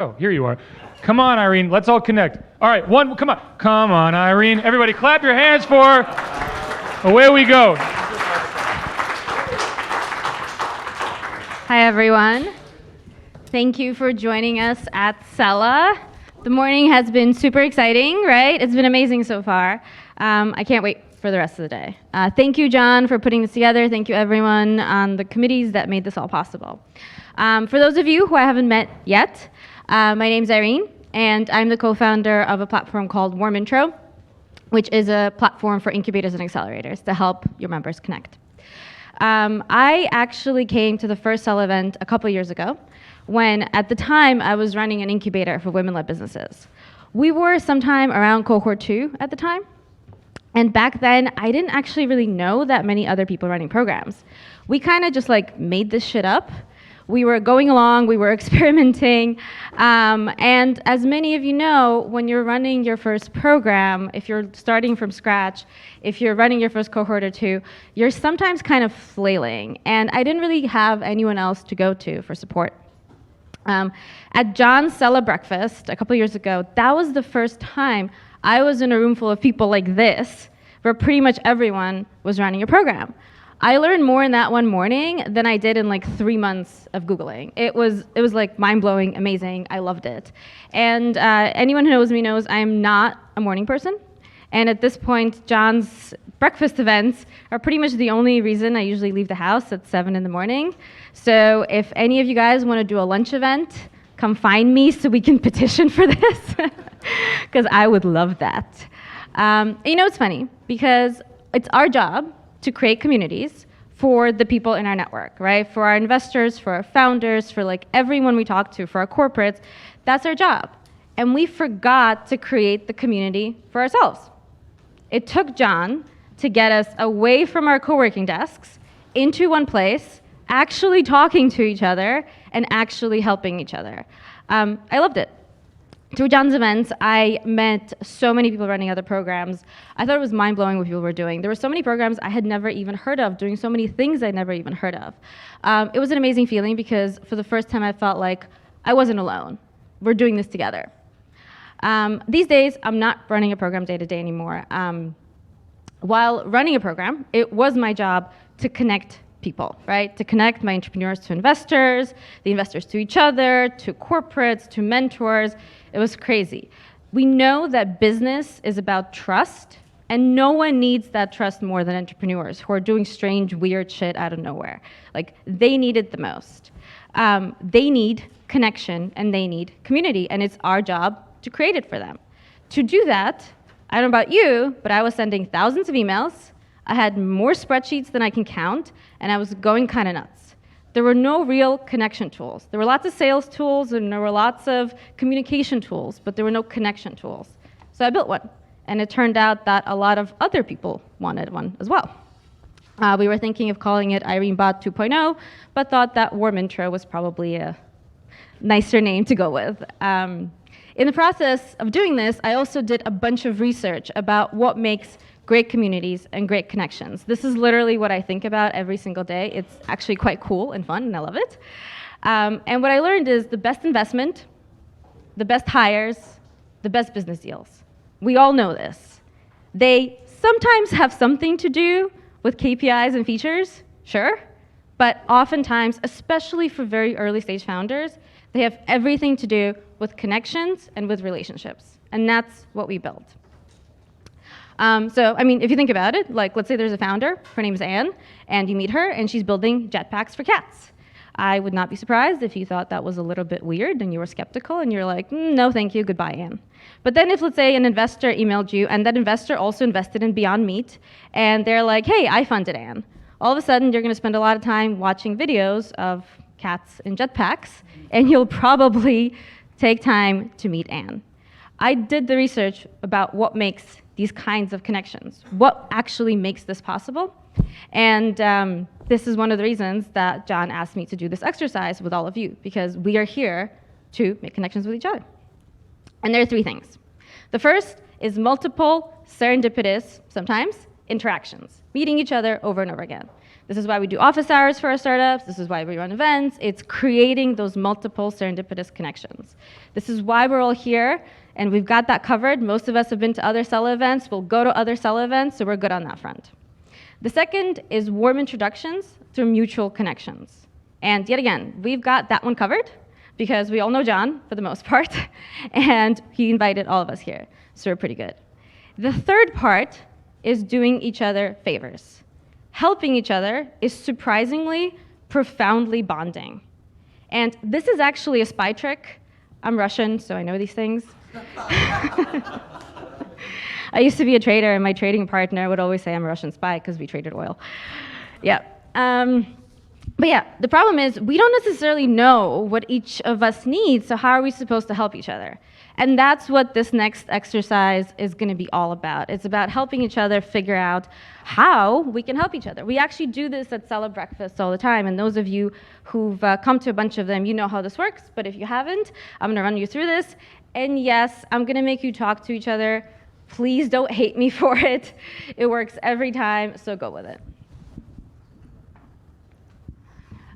Oh, here you are. Come on, Irene. Let's all connect. All right, come on. Come on, Irene. Everybody clap your hands for her. Away we go. Hi, everyone. Thank you for joining us at Cella. The morning has been super exciting, right? It's been amazing so far. I can't wait for the rest of the day. Thank you, John, for putting this together. Thank you, everyone on the committees that made this all possible. For those of you who I haven't met yet, my name's Irene, and I'm the co-founder of a platform called WarmIntro, which is a platform for incubators and accelerators to help your members connect. I actually came to the first Cell event a couple years ago when, at the time, I was running an incubator for women-led businesses. We were sometime around cohort 2 at the time, and back then, I didn't actually really know that many other people running programs. We kind of just made this shit up. We were going along, we were experimenting, and as many of you know, when you're running your first program, if you're starting from scratch, if you're running your first cohort or two, you're sometimes kind of flailing, and I didn't really have anyone else to go to for support. At John's Cella breakfast a couple years ago, that was the first time I was in a room full of people like this, where pretty much everyone was running a program. I learned more in that one morning than I did in 3 months of Googling. It was mind-blowing, amazing. I loved it. And anyone who knows me knows I'm not a morning person. And at this point, John's breakfast events are pretty much the only reason I usually leave the house at 7 in the morning. So if any of you guys want to do a lunch event, come find me so we can petition for this, because I would love that. It's funny, because it's our job to create communities for the people in our network, right? For our investors, for our founders, for everyone we talk to, for our corporates. That's our job. And we forgot to create the community for ourselves. It took John to get us away from our co-working desks into one place, actually talking to each other and actually helping each other. I loved it. Through John's events, I met so many people running other programs. I thought it was mind-blowing what people were doing. There were so many programs I had never even heard of, doing so many things I'd never even heard of. It was an amazing feeling because for the first time I felt like I wasn't alone. We're doing this together. These days, I'm not running a program day to day anymore. While running a program, it was my job to connect people, right? To connect my entrepreneurs to investors, the investors to each other, to corporates, to mentors. It was crazy. We know that business is about trust, and no one needs that trust more than entrepreneurs who are doing strange, weird shit out of nowhere. They need it the most. They need connection, and they need community, and it's our job to create it for them. To do that, I don't know about you, but I was sending thousands of emails. I had more spreadsheets than I can count, and I was going kind of nuts. There were no real connection tools. There were lots of sales tools, and there were lots of communication tools, but there were no connection tools. So I built one, and it turned out that a lot of other people wanted one as well. We were thinking of calling it IreneBot 2.0, but thought that WarmIntro was probably a nicer name to go with. In the process of doing this, I also did a bunch of research about what makes great communities and great connections. This is literally what I think about every single day. It's actually quite cool and fun, and I love it. And what I learned is the best investment, the best hires, the best business deals. We all know this. They sometimes have something to do with KPIs and features, sure, but oftentimes, especially for very early stage founders, they have everything to do with connections and with relationships. And that's what we built. If you think about it, let's say there's a founder, her name's Anne, and you meet her, and she's building jetpacks for cats. I would not be surprised if you thought that was a little bit weird, and you were skeptical, and you're like, no, thank you, goodbye, Anne. But then if, let's say, an investor emailed you, and that investor also invested in Beyond Meat, and they're like, hey, I funded Anne. All of a sudden, you're going to spend a lot of time watching videos of cats in jetpacks, and you'll probably take time to meet Anne. I did the research about what makes these kinds of connections, what actually makes this possible. And this is one of the reasons that John asked me to do this exercise with all of you, because we are here to make connections with each other. And there are 3 things. The first is multiple serendipitous, sometimes, interactions, meeting each other over and over again. This is why we do office hours for our startups. This is why we run events. It's creating those multiple serendipitous connections. This is why we're all here, and we've got that covered. Most of us have been to other Sella events. We'll go to other Sella events, so we're good on that front. The second is warm introductions through mutual connections. And yet again, we've got that one covered because we all know John for the most part, and he invited all of us here, so we're pretty good. The third part is doing each other favors. Helping each other is surprisingly, profoundly bonding. And this is actually a spy trick. I'm Russian, so I know these things. I used to be a trader, and my trading partner would always say I'm a Russian spy because we traded oil. Yeah. But yeah, the problem is we don't necessarily know what each of us needs, so how are we supposed to help each other? And that's what this next exercise is going to be all about. It's about helping each other figure out how we can help each other. We actually do this at Sella breakfast all the time, and those of you who've come to a bunch of them, you know how this works, but if you haven't, I'm going to run you through this. And yes, I'm going to make you talk to each other. Please don't hate me for it. It works every time, so go with it.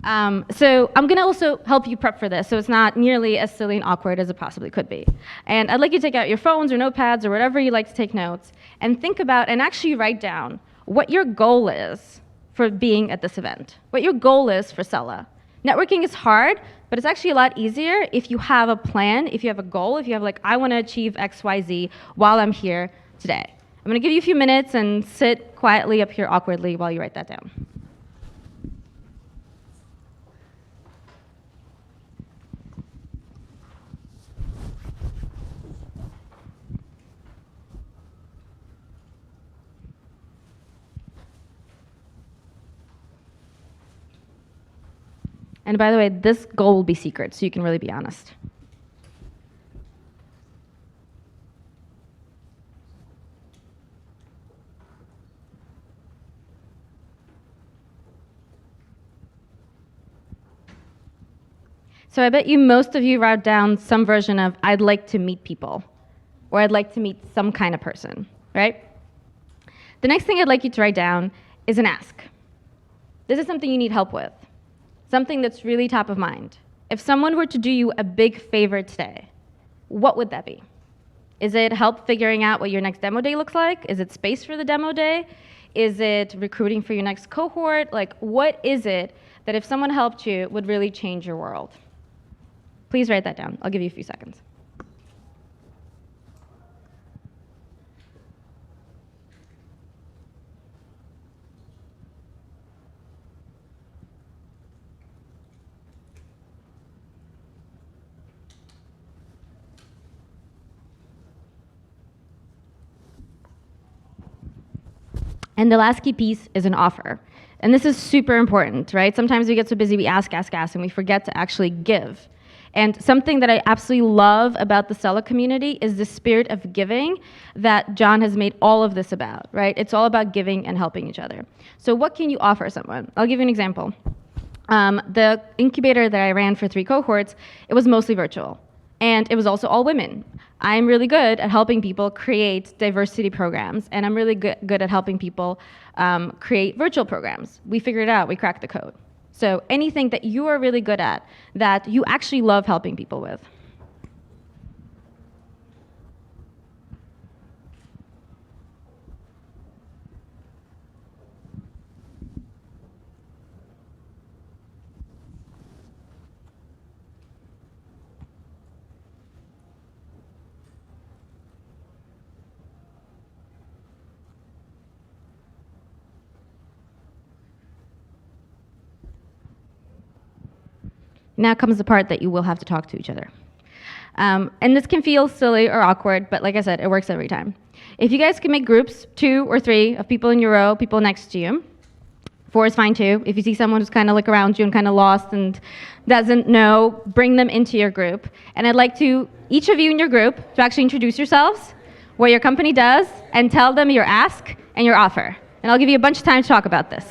So I'm going to also help you prep for this, so it's not nearly as silly and awkward as it possibly could be. And I'd like you to take out your phones or notepads or whatever you like to take notes and think about and actually write down what your goal is for being at this event, what your goal is for Sella. Networking is hard, but it's actually a lot easier if you have a plan, if you have a goal, if you have like, I want to achieve X, Y, Z while I'm here today. I'm going to give you a few minutes and sit quietly up here awkwardly while you write that down. And by the way, this goal will be secret, so you can really be honest. So I bet you most of you wrote down some version of, I'd like to meet people, or I'd like to meet some kind of person, right? The next thing I'd like you to write down is an ask. This is something you need help with. Something that's really top of mind. If someone were to do you a big favor today, what would that be? Is it help figuring out what your next demo day looks like? Is it space for the demo day? Is it recruiting for your next cohort? Like, what is it that if someone helped you would really change your world? Please write that down. I'll give you a few seconds. And the last key piece is an offer. And this is super important, right? Sometimes we get so busy, we ask, and we forget to actually give. And something that I absolutely love about the Sella community is the spirit of giving that John has made all of this about, right? It's all about giving and helping each other. So what can you offer someone? I'll give you an example. The incubator that I ran for 3 cohorts, it was mostly virtual. And it was also all women. I'm really good at helping people create diversity programs, and I'm really good at helping people create virtual programs. We figured it out, we cracked the code. So anything that you are really good at, that you actually love helping people with. Now comes the part that you will have to talk to each other. And this can feel silly or awkward, but like I said, it works every time. If you guys can make groups, 2 or 3 of people in your row, people next to you, 4 is fine too. If you see someone who's kind of like around you and kind of lost and doesn't know, bring them into your group. And I'd like to, each of you in your group, to actually introduce yourselves, what your company does, and tell them your ask and your offer. And I'll give you a bunch of time to talk about this.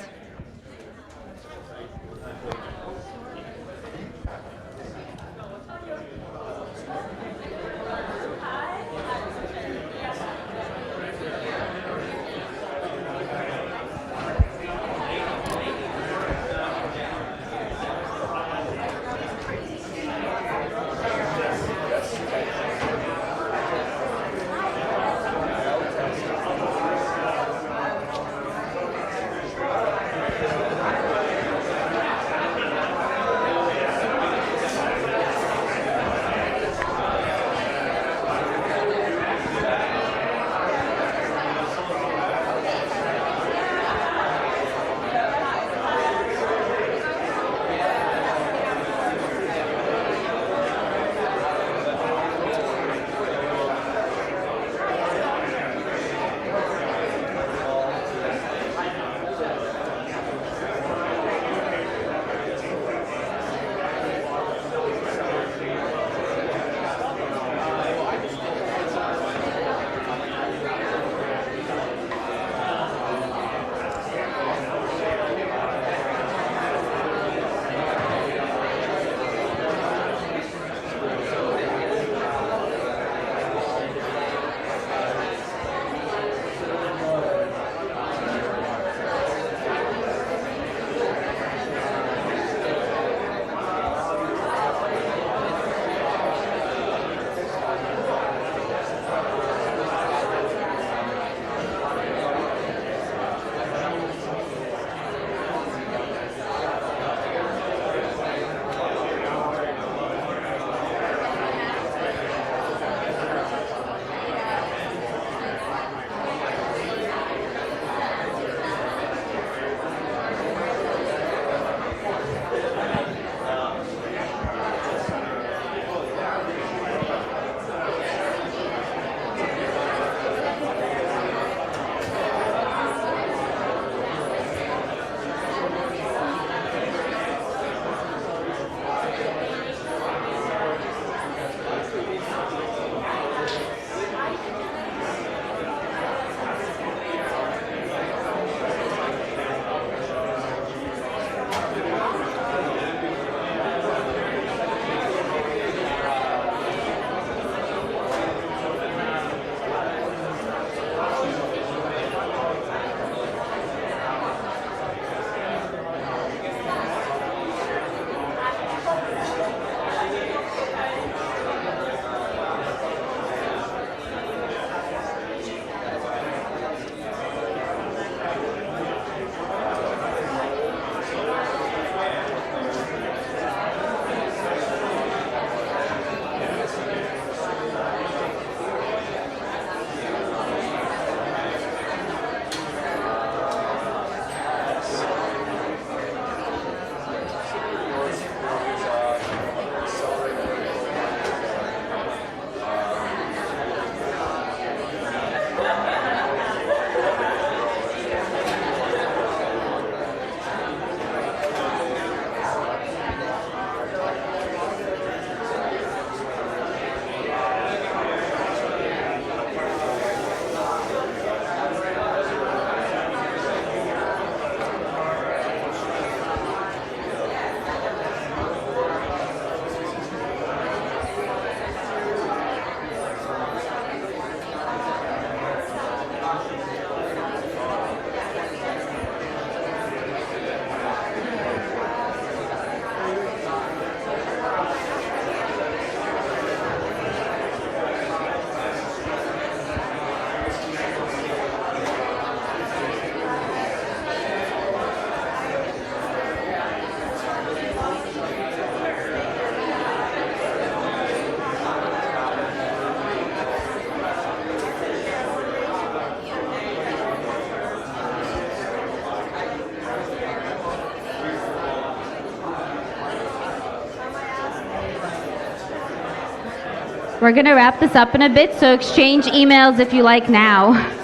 We're going to wrap this up in a bit, so exchange emails if you like now.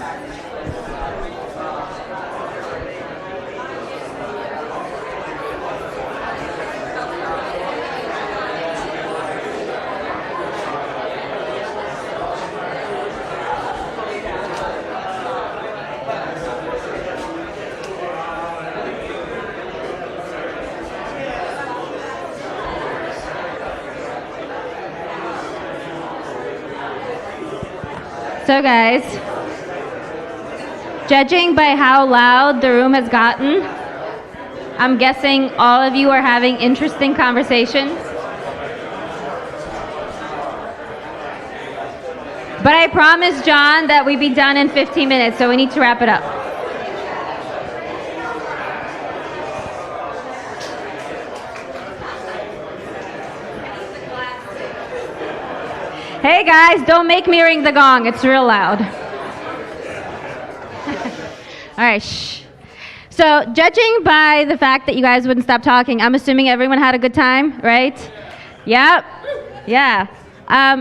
So guys, judging by how loud the room has gotten, I'm guessing all of you are having interesting conversations. But I promised John that we'd be done in 15 minutes, so we need to wrap it up. Hey guys, don't make me ring the gong. It's real loud. All right, shh. So judging by the fact that you guys wouldn't stop talking, I'm assuming everyone had a good time, right? Yep. Yeah.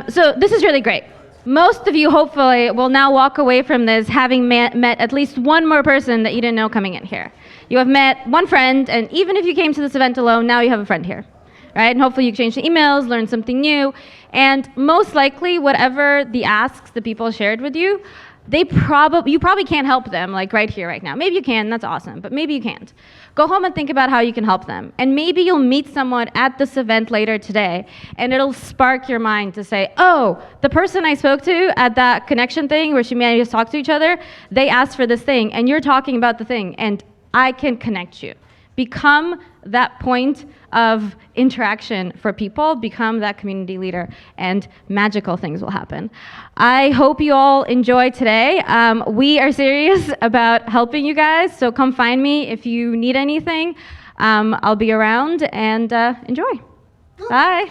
So this is really great. Most of you hopefully will now walk away from this having met at least one more person that you didn't know coming in here. You have met one friend, and even if you came to this event alone, now you have a friend here. Right? And hopefully you exchange the emails, learn something new, and most likely whatever the asks the people shared with you, you probably can't help them like right here, right now. Maybe you can, that's awesome, but maybe you can't. Go home and think about how you can help them. And maybe you'll meet someone at this event later today, and it'll spark your mind to say, oh, the person I spoke to at that connection thing where humanity just talked to each other, they asked for this thing, and you're talking about the thing, and I can connect you. Become that point of interaction for people, become that community leader, and magical things will happen. I hope you all enjoy today. We are serious about helping you guys, so come find me if you need anything. I'll be around, and enjoy. Bye.